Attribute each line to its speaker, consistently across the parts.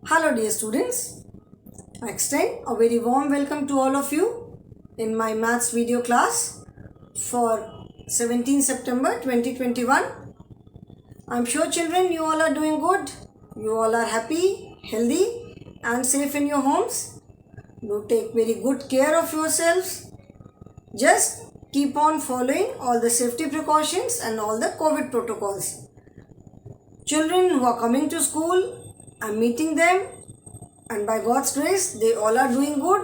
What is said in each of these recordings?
Speaker 1: Hello dear students, I extend a very warm welcome to all of you in my maths video class for 17 September 2021. I'm sure children you all are doing good, you all are happy, healthy and safe in your homes. Do take very good care of yourselves. Just keep on following all the safety precautions and all the COVID protocols. Children who are coming to school, I'm meeting them and by God's grace they all are doing good,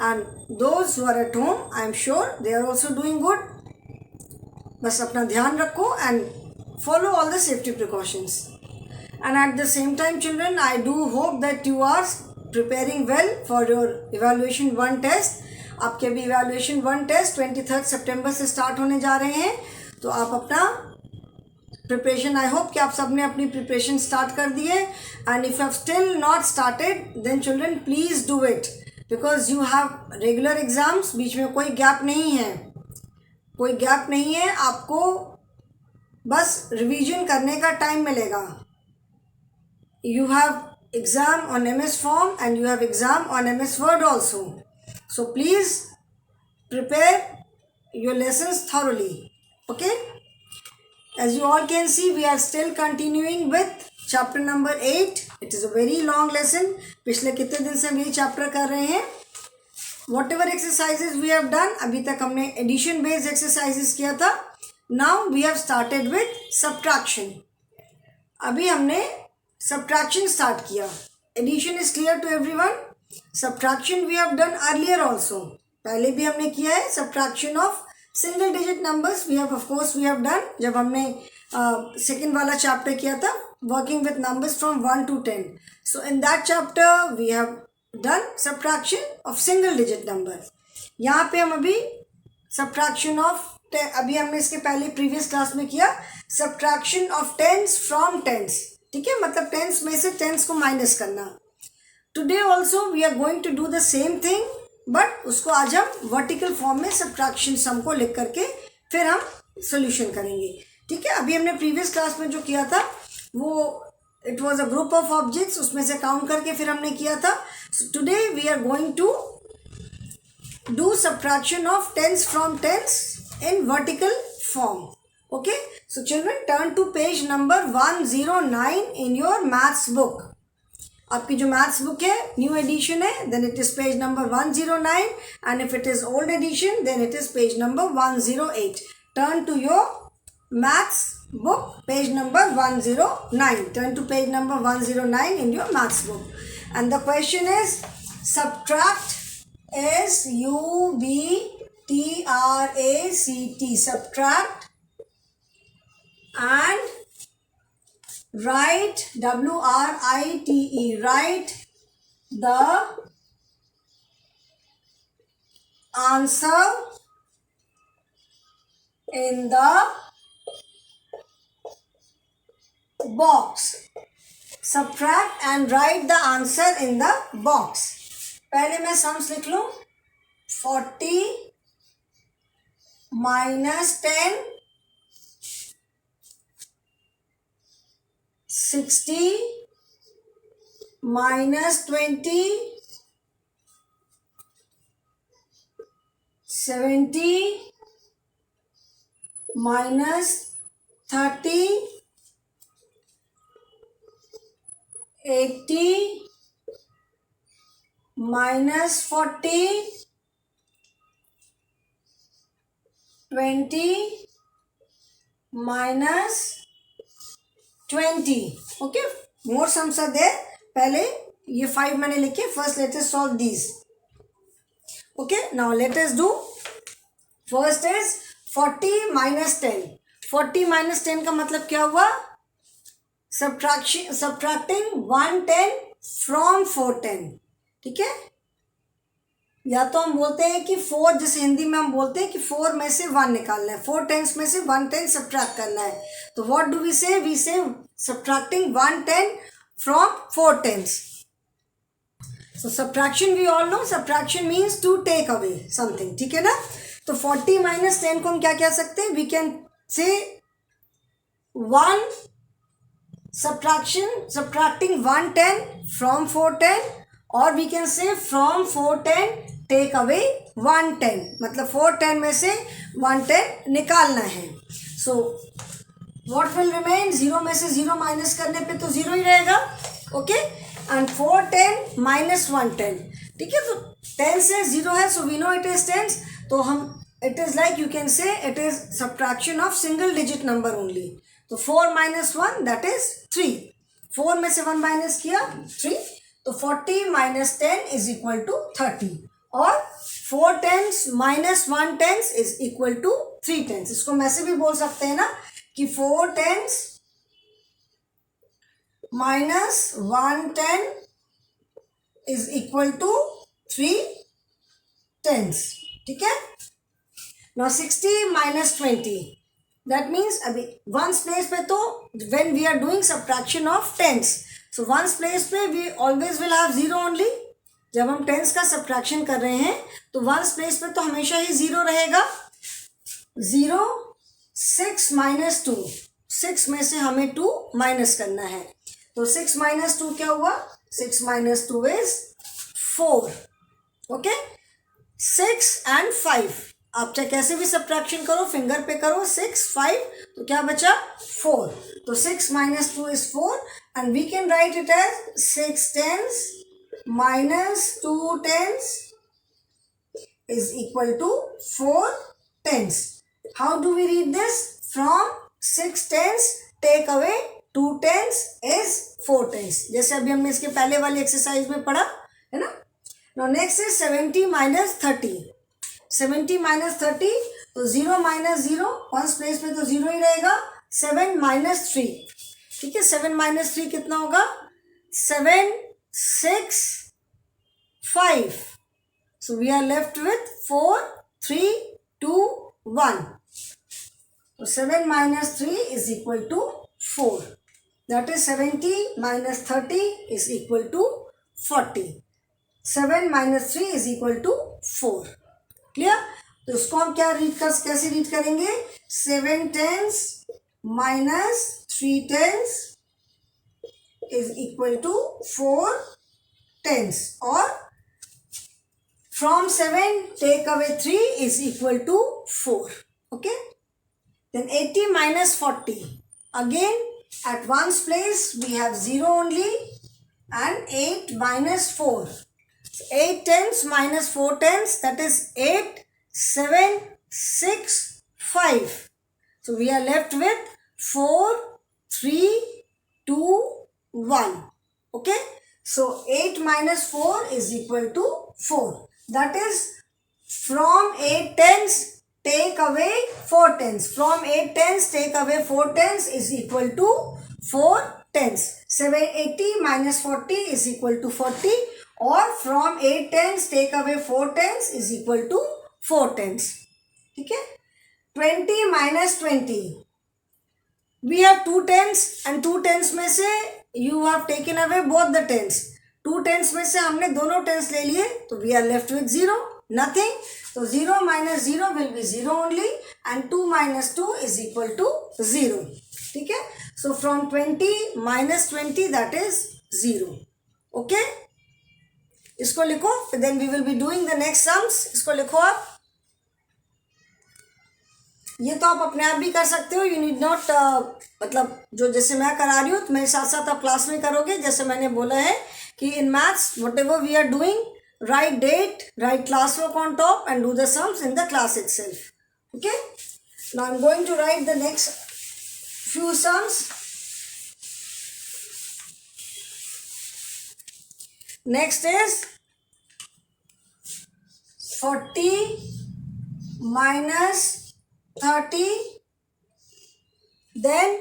Speaker 1: and those who are at home I'm sure they are also doing good. बस अपना ध्यान रखो and follow all the safety precautions. And at the same time children, I do hope that you are preparing well for your evaluation 1 test. आपके अभी evaluation 1 test 23 सितंबर से start होने जा रहे हैं, तो आप अपना प्रिपरेशन, आई होप कि आप सब ने अपनी प्रिपरेशन स्टार्ट कर दी है. And if you have still not started then children please do it, because you have regular exams. बीच में कोई गैप नहीं है, कोई गैप नहीं है. आपको बस रिवीजन करने का टाइम मिलेगा. You have exam on MS form and you have exam on MS word also. So please prepare your lessons thoroughly. Okay? As you all can see, we are still continuing with chapter number 8. It is a very long lesson. पिछले कितने दिन से हम ये chapter कर रहे हैं. Whatever exercises we have done, अभी तक हमने addition based exercises किया था. Now we have started with subtraction. अभी हमने subtraction start किया. Addition is clear to everyone. Subtraction we have done earlier also. पहले भी हमने किया है. Subtraction of single digit numbers we have of course we have done. जब हमने सेकेंड वाला चैप्टर किया था working with numbers from 1 to 10. So in that chapter we have done subtraction of single digit number. यहाँ पे हम अभी subtraction of अभी हमने इसके पहले प्रीवियस क्लास में किया subtraction of tens from tens. ठीक है, मतलब टेंस में से टेंस को माइनस करना. Today also we are going to do the same thing, but उसको आज हम वर्टिकल फॉर्म में सब्ट्रैक्शन सम को लिख करके फिर हम सॉल्यूशन करेंगे. ठीक है, अभी हमने प्रीवियस क्लास में जो किया था वो it was a group of objects, उसमें से काउंट करके फिर हमने किया था. So today we are going to do subtraction of tens from tens in vertical form. Okay, so children turn to page number 109 in your maths book. आपकी जो maths book है न्यू एडिशन है then it is page number 109, and if it is old edition then it is page number 108. Turn to your maths book page number 109. Turn to page number 109 in your maths book, and the question is subtract SUBTRACT, subtract and write WRITE, write the answer in the box. Subtract and write the answer in the box. पहले मैं sums लिख लूँ. 40 minus 10, 60 minus 20, 70 minus 30, 80 minus 40, 20 minus 20. Okay, more sums are there. पहले ये 5 मैंने लिखे. First let us solve these. Okay, now let us do. First is 40 minus 10. 40 minus 10 का मतलब क्या हुआ? Subtracting 110 from 410. ठीक है, या तो हम बोलते हैं कि 4, जैसे हिंदी में हम बोलते हैं कि 4 में से 1 निकालना है, 4 टेंस में से 1 10 सब्ट्रैक्ट करना है. तो what do we say? We say subtracting 110 from 4 tens. So subtraction we all know, subtraction means to take away something. ठीक है ना. तो 40 minus 10 को हम क्या कह सकते हैं? We can say 1 subtracting 110 from 410, or we can say from 410 take away 110, मतलब 410 में से 110 निकालना है. So what will remain? 0 में से 0 माइनस करने पे तो 0 ही रहेगा. Okay, and 410 minus 110. ठीक है, तो 10 से 0 है, so we know it is 10. तो हम it is like you can say it is subtraction of single digit number only. तो 4 माइनस 1 दैट इज 3. 4 में से 1 माइनस किया 3. तो 40 माइनस 10 इज इक्वल टू 30, और 4 tens minus 1 tens is equal to 3 tens. इसको हम ऐसे भी बोल सकते हैं ना कि 4 tens minus 1 ten is equal to 3 tens. ठीक है. नाउ 60 माइनस 20 दैट मीन्स अभी वंस प्लेस पे, तो when we are doing subtraction of tens, so ones place पे we always will have 0 only. जब हम टेंस का सब्ट्रैक्शन कर रहे हैं तो वंस प्लेस पे तो हमेशा ही 0 रहेगा. 0 6 माइनस 2, 6 में से हमें 2 माइनस करना है. तो 6 माइनस 2 क्या हुआ? 6 माइनस 2 इज 4. ओके, 6 एंड 5, आप चाहे कैसे भी सब्ट्रैक्शन करो, फिंगर पे करो. 6 5, तो क्या बचा? 4. तो 6 minus 2 is 4, and we can write it as 6 tens minus 2 tens is equal to 4 tens. How do we read this? From 6 tens take away 2 tens is 4 tens. जैसे अभी हमने इसके पहले वाली एक्सरसाइज में पढ़ा है ना. Now next is 70 minus 30. 70 minus 30, तो 0 माइनस 0, वंस प्लेस में तो 0 ही रहेगा. 7 माइनस 3. ठीक है, 7 माइनस 3 कितना होगा? 7 6 5. So we are left with 4 3 2 1. So 7 minus 3 is equal to 4. That is 70 minus 30 is equal to 40. 7 minus 3 is equal to 4. Clear? तो इसको हम क्या कैसे रीड करेंगे? 7 tens minus 3 tens is equal to 4 tens, or from 7 take away 3 is equal to 4. Okay, then 80 minus 40. Again at ones place we have 0 only, and 8 minus 4. 8 tens minus 4 tens, that is 8 7 6 5. So we are left with 4 3 2 1. Okay, so 8 minus 4 is equal to 4. That is from 8 tens take away 4 tens. From 8 tens take away 4 tens is equal to 4 tens. 780 minus 40 is equal to 40, or from 8 tens take away 4 tens is equal to 4 tens. ठीक है. 20 minus 20. We have 2 tens, and 2 tens में से you have taken away both the tens. 2 tens में से हमने दोनों tens ले लिए, तो we are left with 0, nothing. So 0 minus 0 will be 0 only, and 2 minus 2 is equal to 0. ठीक है. So from 20 minus 20 that is 0. Okay. इसको लिखो, then we will be doing the next sums. इसको लिखो आप. ये तो आप अपने आप भी कर सकते हो. यू नीड नॉट मतलब जो जैसे मैं करा रही हूँ तो मेरे साथ साथ आप क्लास में करोगे. जैसे मैंने बोला है कि in maths whatever we are doing, write date, write class work on top and do the sums in the class itself. Okay, now I'm going to write the next few sums. Next is 40 minus 30, then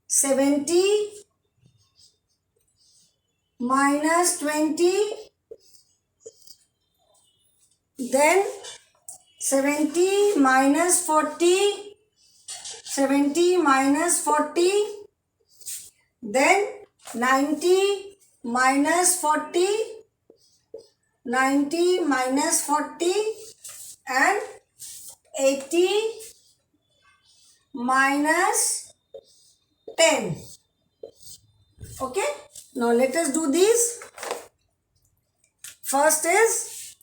Speaker 1: 70 minus 20, then 70 minus 40, 70 minus 40, then 90 minus 40, 90 minus 40, and 80 minus 10. Okay, now let us do these. First is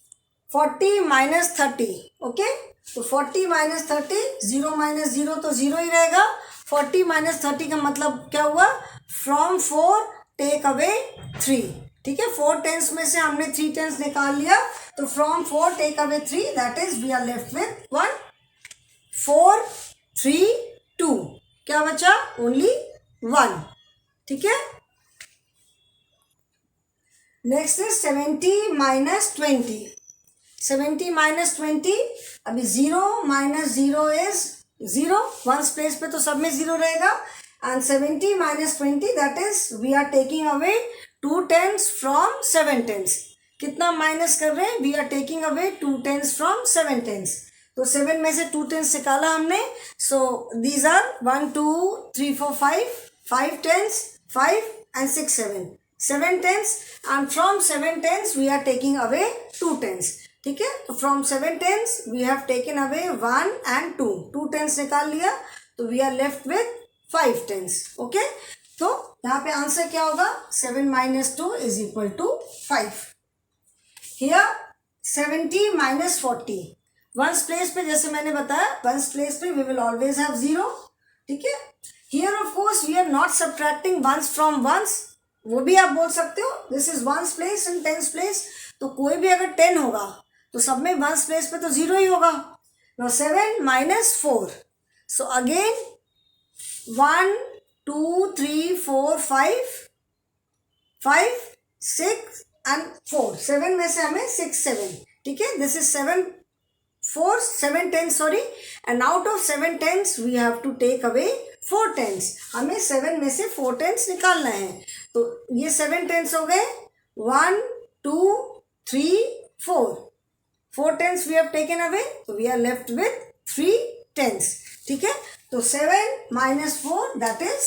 Speaker 1: 40 minus 30. Okay, तो 40 minus 30, 0 minus 0 तो 0 ही रहेगा. 40 minus 30 का मतलब क्या हुआ? From 4 take away 3. ठीक है, 4 tens में से हमने 3 tens निकाल लिया, तो from 4 take away 3, that is we are left with 1, 4, 3, 2. क्या बचा? Only 1. ठीक है. Next is 70 minus 20. 70 माइनस 20, अभी 0 माइनस 0 इज 0. वंस प्लेस पे तो सब में 0 रहेगा. And 70 minus 20, that is we are taking away 2 tens from 7 tens. कितना माइनस कर रहे हैं? We are taking away 2 tens from 7 tens. तो 7 में से 2 tens निकाला हमने. So these are 1 2 3 4 5 tens, 5 and 6 7 tens, and from 7 tens we are taking away 2 tens. ठीक है, तो from 7 tens we have taken away 1 and 2. 2 tens निकाल लिया, तो we are left with 5 tens. Okay, तो यहाँ पे आंसर क्या होगा? 7 minus 2 is equal to 5. Here 70 minus 40. Once place पे जैसे मैंने बताया, वंस प्लेस पे we will always have 0. ठीक है. Here of course we are not subtracting ones from ones. वो भी आप बोल सकते हो. This is ones place and tens place. तो कोई भी अगर 10 होगा तो सब में वंस प्लेस पे तो 0 ही होगा. Now 7 minus 4. So again 1 2 3 4 5 6 and 4. 7 में से हमें 6 7. ठीक है, this is 7 tens, sorry, and out of 7 tens we have to take away 4 tens. हमें 7 में से 4 tens निकालना है. तो ये 7 tens हो गए. 1 2 3 4 tens we have taken away, so we are left with 3 tens. ठीक है, तो 7 minus 4, that is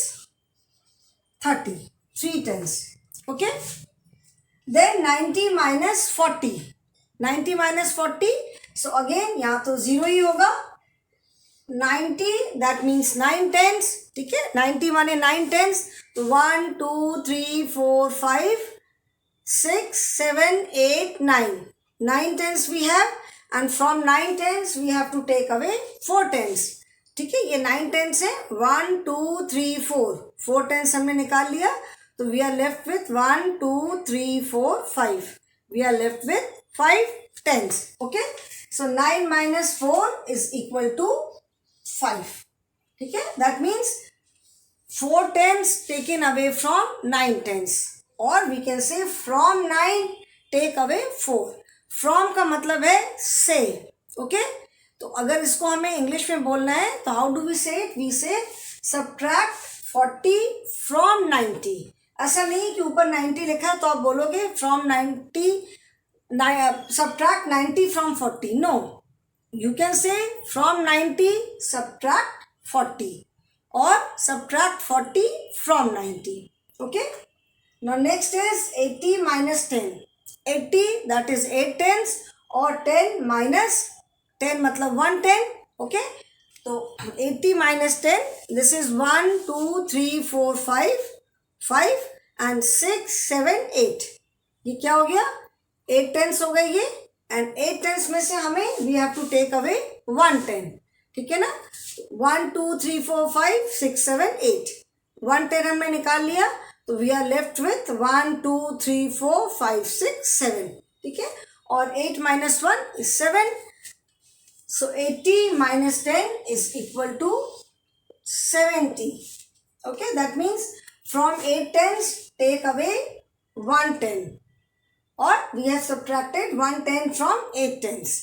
Speaker 1: 30. 3 tens. Okay, then 90 minus 40. 90 minus 40. So again यहाँ तो 0 ही होगा. 90, that means 9 tens. ठीक है, 90 माने 9 tens. तो 1 2 3 4 5 6 7 8 9. 9 tens we have, and from 9 tens we have to take away 4 tens. ठीक है, ये 9 tens है. 1 2 3 4 tens हमने निकाल लिया, तो we are left with 1 2 3 4 5. We are left with 5 tens. Okay, so 9 minus 4 is equal to 5. ठीक है, that means 4 tens taken away from 9 tens, or we can say from 9 take away 4. from का मतलब है से. ओके, तो अगर इसको हमें इंग्लिश में बोलना है तो हाउ डू वी से इट? वी से सब्ट्रैक्ट 40 from 90. ऐसा नहीं कि ऊपर 90 लिखा है तो आप बोलोगे from 90 subtract 90 from 40. No, you can say from 90 subtract 40, or subtract 40 from 90. Okay, now next is 80 minus 10. 80, that is 8 tens, or 10 minus 10 मतलब 1 10. Okay, तो 80 minus 10, this is 1 2 3 4 5 and 6 7 8. ये क्या हो गया? 8 tens हो गए ये, एंड 8 tens में से हमें we have to take away 1 10. ठीक है ना. 1 2 3 4 5 6 7 8. 1 10 हमने निकाल लिया, तो वी आर लेफ्ट विथ 1 2 3 4 5 6 7. ठीक है, और 8 minus 1 is 7. So 80 minus 10 is equal to 70. Okay, that means from 8 tens take away 1 10, or we have subtracted 1 10 from 8 tens.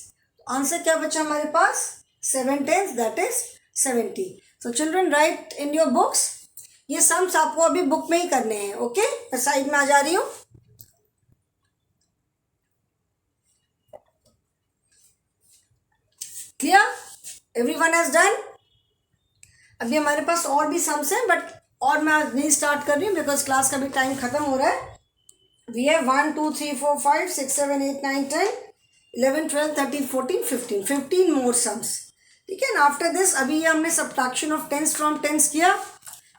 Speaker 1: Answer क्या बचा हमारे पास? 7 tens, that is 70. So children, write in your books. ये sums आपको अभी book में ही करने हैं. Okay, मैं साइड में आ जा रही हूँ. क्लियर? Everyone has done? अभी हमारे पास और भी सम्स हैं, बट और मैं आज नहीं स्टार्ट कर रही हूँ बिकॉज क्लास का भी टाइम खत्म हो रहा है. We have 1 2 3 4 5 6 7 8 9 10 11 12 13 14 15 15 more sums. ठीक है ना. आफ्टर दिस अभी ये हमने subtraction of tens from tens किया.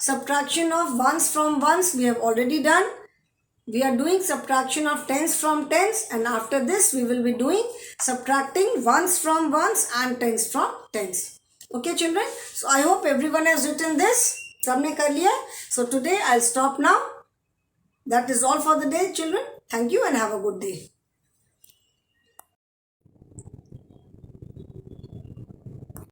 Speaker 1: Subtraction of ones from ones we have already done. We are doing subtraction of tens from tens, and after this we will be doing subtracting ones from ones and tens from tens. Okay children, so I hope everyone has written this. सबने कर लिया. So today I'll stop now. That is all for the day children. Thank you and have a good day.